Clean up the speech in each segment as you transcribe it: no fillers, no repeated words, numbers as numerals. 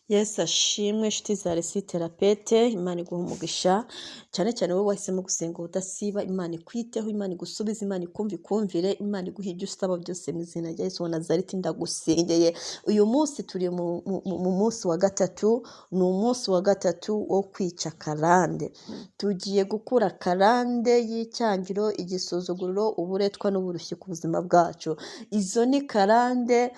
Yesu ashimwe inshuti za Resi Therapete, Imana iguha umugisha cyane cyane wowe wahisemo gusenga udasiba. Imana ikwiteho, Imana igusubize, Imana ikumvire, Imana iguhe ibyo usaba byose mu izina rya Yesu wa Nazareti. Ndagusengeye uyu munsi turi mu munsi wa gatatu, ni umunsi wa gatatu wo kwica karande. Tugiye gukura karande y'icyangiro, igisuzuguriro, uburetwa n'uburushyi ku buzima bwacu. Izo ni karande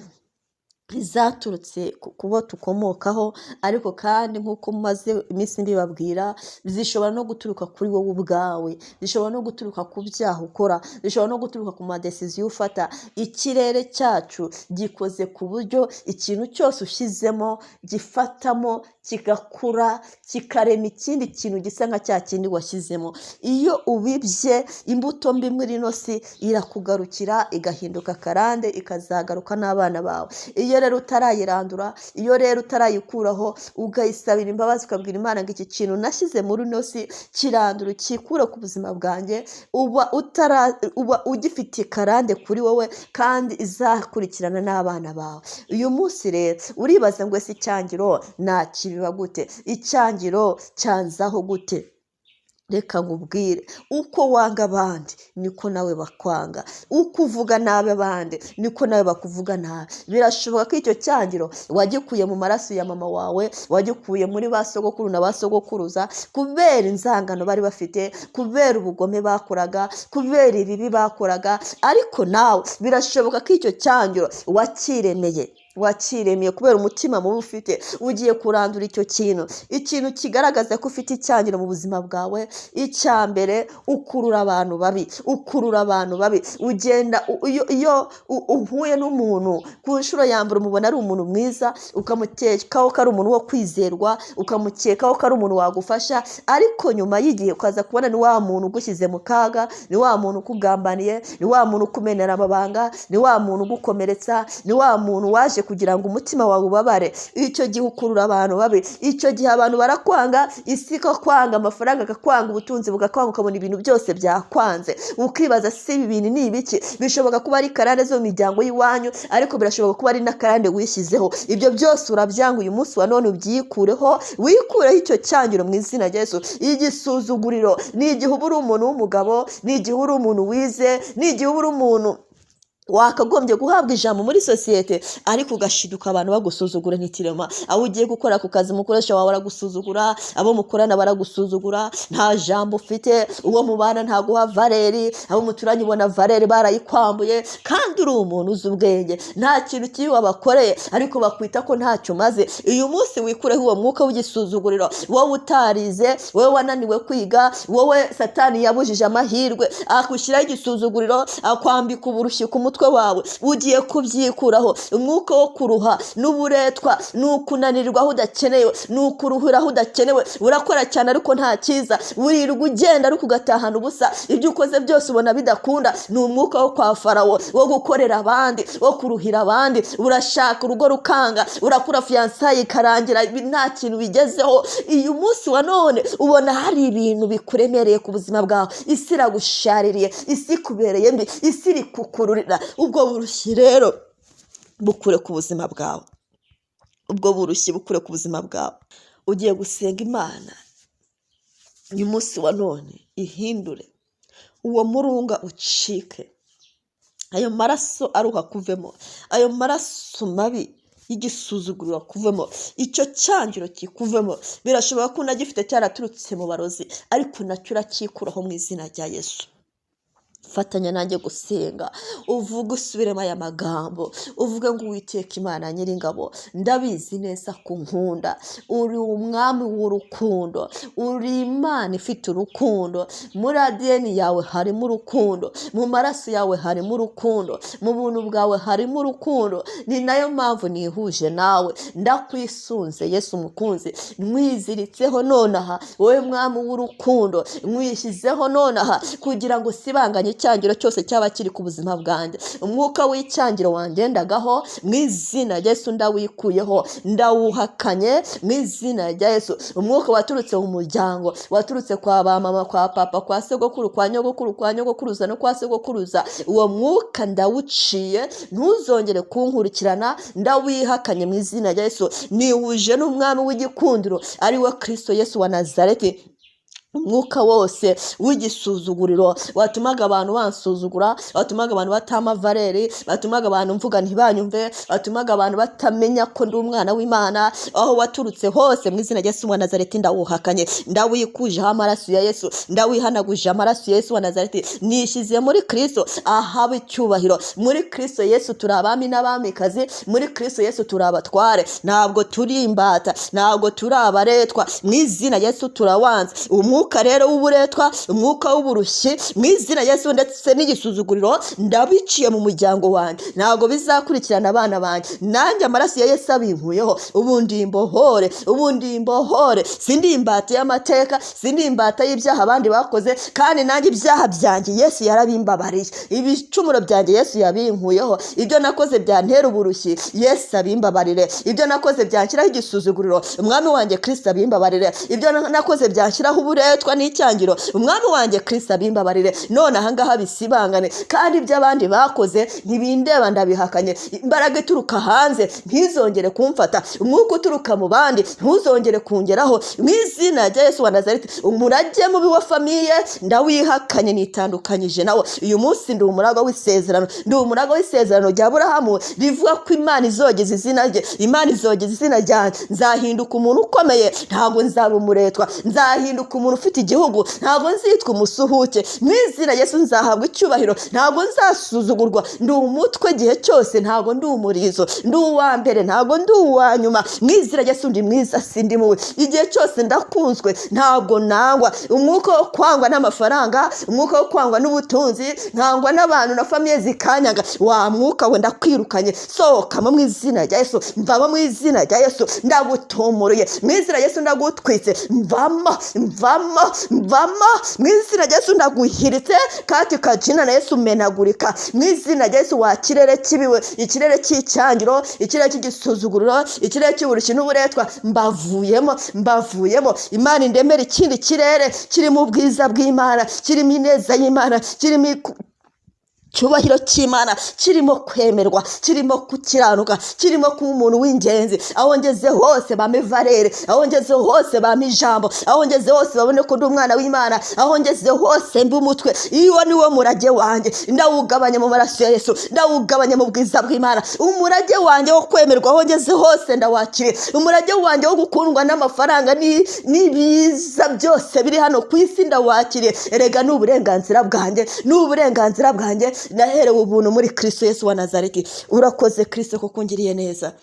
zaturutse kubo tukomokaho, ariko kandi nk'uko maze iminsi mbibabwira, zishobora no guturuka kuri wowe ubwawe, zishobora no guturuka ku byaha ukora, zishobora no guturuka ku madecision ufata. Ikirere cyacu gikoze ku buryo ikintu cyose ushyizemo gifatamo kigakura, kikarema ikindi kintu gisa nka cya kindi washyizemo. Iyo ubibye imbuto mbi muri ino si, irakugarukira igahinduka karande, ikazagaruka n'abana bawe. Iyo rero utarayirandura, iyo rero utarayikuraho, ugayisabira imbabazi, ukabwira Imana ngo iki kintu nashyize muri ino si kirandura, ukikure ku buzima bwanjye, uba ugifitiye karande kuri wowe kandi izakurikirana n'abana bawe. Uyu munsi rero uribaza ngo ese icyangiro nakibiba gute? Icyangiro cyanzaho gute? Reka nkubwire, uko wanga abandi niko nawe bakwanga, uko uvuga nabi abandi niko nawe bakuvuga nabi. Birashoboka ko icyo cyangiro wagikuye mu maraso ya mama wawe, wagikuye muri ba sogokuru na ba sogokuruza, kubera inzangano bari bafite, kubera ubugome bakoraga, kubera ibibi bakoraga. Ariko nawe birashoboka ko icyo cyangiro wakiremeye kubera umutima mubi ufite. Ugiye kurandura icyo kintu, ikintu kigaragaza ko ufite icyangiro mu buzima bwawe. Icya mbere, ukurura abantu babi. Ugenda iyo uhuye n'umuntu ku nshuro ya mbere, umubona ari umuntu mwiza, ukamukekaho ko ari umuntu wo kwizerwa, ukamukekaho ko ari umuntu wagufasha, ariko nyuma y'igihe ukaza kubona ni wa muntu ugushyize mu kaga, ni wa muntu ukugambaniye, ni wa muntu ukumenera amabanga, ni wa muntu ugukomeretsa, ni wa muntu waje kugira ngo umutima wawe ubabare. Icyo gihe ukurura abantu babi. Icyo gihe abantu barakwanga, isi ikakwanga, amafaranga akakwanga, ubutunzi bugakwanga, ukabona ibintu byose byakwanze. Ukibaza si ibi bintu ni ibiki? Bishoboka kuba ari karande zo mu miryango y'iwanyu, ariko birashoboka kuba ari na karande wishyizeho. Ibyo byose urabyanga uyu munsi wa none, ubyikureho, wikureho icyo cyangiro mu izina rya Yesu. Igisuzuguriro ni igihe uba uri umuntu w'umugabo, ni igihe uri umuntu wize, ni igihe uba uri umuntu wakagombye guhabwa ijambo muri sosiyete, ariko ugashiduka abantu bagusuzugura n'itirema. Aho ugiye gukora ku kazi, umukoresha wawe baragusuzugura, abo mukorana baragusuzugura, nta jambo ufite, uwo mubana ntaguha valeri, abo muturanye ubona valeri barayikwambuye, kandi uri umuntu uzi ubwenge, nta kintu kibi wabakoreye, ariko bakwita ko ntacyo umaze. Uyu munsi wikureho uwo mwuka w'igisuzuguriro. Wowe utarize, wowe wananiwe kwiga, wowe Satani yabujije amahirwe, akushyiraho igisuzuguriro, akwambika uburushyi ku mutwe wawe, ugiye kubyikuraho. Umwuka wo kuruha n'uburetwa, n'ukunanirwa aho udakenewe, n'ukuruhura aho udakenewe. Urakora cyane ariko nta cyiza, wirirwa ugenda ariko ugatahana ubusa, ibyo ukoze byose ubona bidakunda. Ni umwuka wo kwa Farawo, wo gukorera abandi, wo kuruhira abandi. Urashaka urugo rukanga, urakura fiyansaye ikarangira nta kintu bigezeho. Uyu munsi wa none ubona hari ibintu bikuremereye ku buzima bwawe, isi iragushaririye, isi kubereye mbi, isi iri kukururira. Ubwo burushyi rero bukure ku buzima bwawe, ubwo burushyi bukure ku buzima bwawe. Ugiye gusenga Imana uyu munsi wa none ihindure uwo murunga, ucike, ayo maraso aruha kuvemo, ayo maraso mabi y'igisuzuguriro kuvemo, icyo cyangiro kikuvemo. Birashoboka ko unagifite cyaraturutse mu barozi, ariko nacyo urakikuraho mu izina rya Yesu. Fatanya nanjye gusenga, uvuge, usubiremo aya magambo, uvuge ngo Uwiteka Imana Nyiringabo, ndabizi neza ko nkunda, uri umwami w'urukundo, uri Imana ifite urukundo. Muri ADN yawe harimo urukundo, mu maraso yawe harimo urukundo, mu buntu bwawe harimo urukundo. Ni nayo mpamvu nihuje nawe, ndakwisunze Yesu mukunzi, nkwiziritseho nonaha, wowe mwami w'urukundo, nkwishizeho nonaha, kugira ngo sibanganye icyangiro cyose cyaba kiri ku buzima bwanjye. Umwuka w'icyangiro wangendagaho mu izina rya Yesu ndawikuyeho, ndawuhakanye mu izina rya Yesu. Umwuka waturutse mu muryango, waturutse kwa ba mama, kwa papa, kwa sogokuru, kwa nyogokuru, kwa nyogokuruza no kwa sogokuruza, uwo mwuka ndawuciye, ntuzongere kunkurikirana, ndawihakanye mu izina rya Yesu. Niwuje n'umwami w'igikundiro ari we Kristo Yesu wa Nazareti. Umwuka wose w'igisuzuguriro watumaga abantu bansuzugura, watumaga abantu batama valeri, watumaga abantu mvuga ntibanyumve, watumaga abantu batamenya ko ndi umwana w'Imana, aho waturutse hose mu izina rya Yesu wa Nazareti ndawuhakanye, ndawikujeho amaraso ya Yesu, ndawihanaguje amaraso ya Yesu wa Nazareti. Nishize muri Kristo ahaba icyubahiro. Muri Kristo Yesu turi abami n'abamikazi, muri Kristo Yesu turi abatware, ntabwo turi imbata, ntabwo turi abaretwa. Mu izina rya Yesu turawanze umwuka rero w'uburetwa, umwuka w'uburushyi mu izina rya Yesu ndetse n'igisuzuguriro ndabiciye mu muryango wanjye, ntabwo bizakurikirana abana banjye. Nanjye amaraso ya Yesu abinkuyeho, ubundi imbohore, sindi imbata y'amateka, sindi imbata y'ibyaha abandi bakoze, kandi nanjye ibyaha byanjye Yesu yarabimbabariye, ibicumuro byanjye Yesu yabinkuyeho, ibyo nakoze byantera uburushyi Yesu abimbabarire, ibyo nakoze byanshyiraho igisuzuguriro umwami wanjye Kristo abimbabarire, ibyo nakoze byanshyiraho uburetwa n'icyangiro umwami wanjye Kristo abimbabarire. None ahangaha bisibangane, kandi ibyo abandi bakoze ntibindeba, ndabihakanye. Imbaraga ituruka hanze ntizongere kumfata, umwuka uturuka mu bandi ntuzongere kungeraho mu izina rya Yesu wa Nazareti. Umurage mubi wa famiye ndawihakanye, nitandukanyije nawo. Uyu munsi ndi umurago w'isezerano, ndi umurago w'isezerano rya Aburahamu rivuga ko Imana izogeza izina rye, Imana izogeza izina ryanjye. Nzahinduka umuntu ukomeye, ntabwo nzaba umuretwa, nzahinduka umuntu ufite igihugu, ntabwo nzitwa umusuhuke. Mu izina Yesu nzahabwa icyubahiro, ntabwo nzasuzugurwa. Ndi umutwe igihe cyose, ntabwo ndi umurizo, ndi uwa mbere, ntabwo ndi uwa nyuma. Mu izina Yesu ndi mwiza, sindi mubi, igihe cyose ndakunzwe, ntabwo nangwa. Umwuka wo kwangwa n'amafaranga, umwuka wo kwangwa n'ubutunzi, nkangwa n'abantu na famiye zikanyaga, wa mwuka we ndakwirukanye, sohokamo mu izina rya Yesu, mvamo mu izina rya Yesu, ndagutumuruye mu izina rya Yesu, ndagutwitse, mvamo mu izina rya Yesu, ndaguhiritse kati kajina na Yesu menagurika mu izina rya Yesu. Wa kirere kibiwe, ikirere cy'icyangiro, ikirere cy'igisuzuguriro, ikirere cy'uburushyi n'uburetwa, mbavuyemo. Imana indemera ikindi kirere kirimo ubwiza bw'Imana, kirimo ineza y'Imana, kirimo cyubahiro cy'Imana, kirimo kwemerwa, kirimo kukiranuka, kirimo kuba umuntu w'ingenzi. Aho ngeze hose bame valere, aho ngeze hose bame ijambo, aho ngeze hose babone ko ndi umwana w'Imana, aho ngeze hose mbi umutwe. Iyo niwo murage wanjye, ndawugabanya mu maraso ya Yesu, ndawugabanya mu bwiza bw'Imana. Umurage wanjye wo kwemerwa aho ngeze hose ndawakire, umurage wanjye wo gukundwa n'amafaranga n'ibiza byose biri hano ku isi ndawakire. Erega ni uburenganzira bwanjye, naherewe ubuntu muri Kristo Yesu wa Nazareti. Urakoze Kristo kuko ungiriye neza,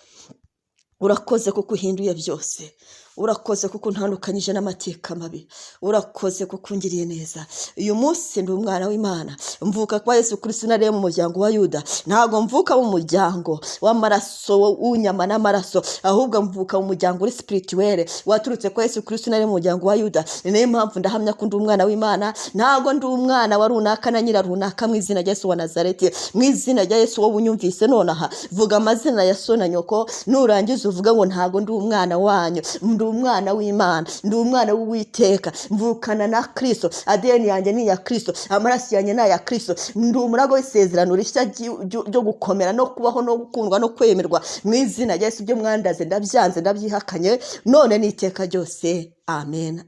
urakoze kuko uhinduye byose, urakoze kuko ntandukanyije n'amateka mabi, urakoze kuko ungiriye neza. Uyu munsi ndi umwana w'Imana, mvuka kwa Yesu Kristo nariye mu muryango wa Yuda, ntago mvuka mu muryango w'amaraso w'inyama n'amaraso, ahubwo mvuka mu muryango uri spirituel waturutse kwa Yesu Kristo nariye mu muryango wa Yuda. Niyo mpamvu ndahamya ko ndi umwana w'Imana, ntago ndi umwana wa runaka na nyira runaka. Mu izina rya Yesu wa Nazareti, mu izina rya Yesu wowe unyumvise nonaha, vuga amazina ya so na nyoko, nurangiza uvuga ngo ntago ndi umwana wanyu, ndi umwana w'Imana, ndi umwana w'Uwiteka, mvukana na Kristo, ADN yanjye ni ya Kristo, amaraso yanjye ni ya Kristo. Ndi umurago w'isezerano rishya ryo gukomera no kubaho no gukundwa no kwemerwa. Mu izina rya Yesu ibyo mwandaze ndabyanze, ndabyihakanye none n'iteka ryose. Amen.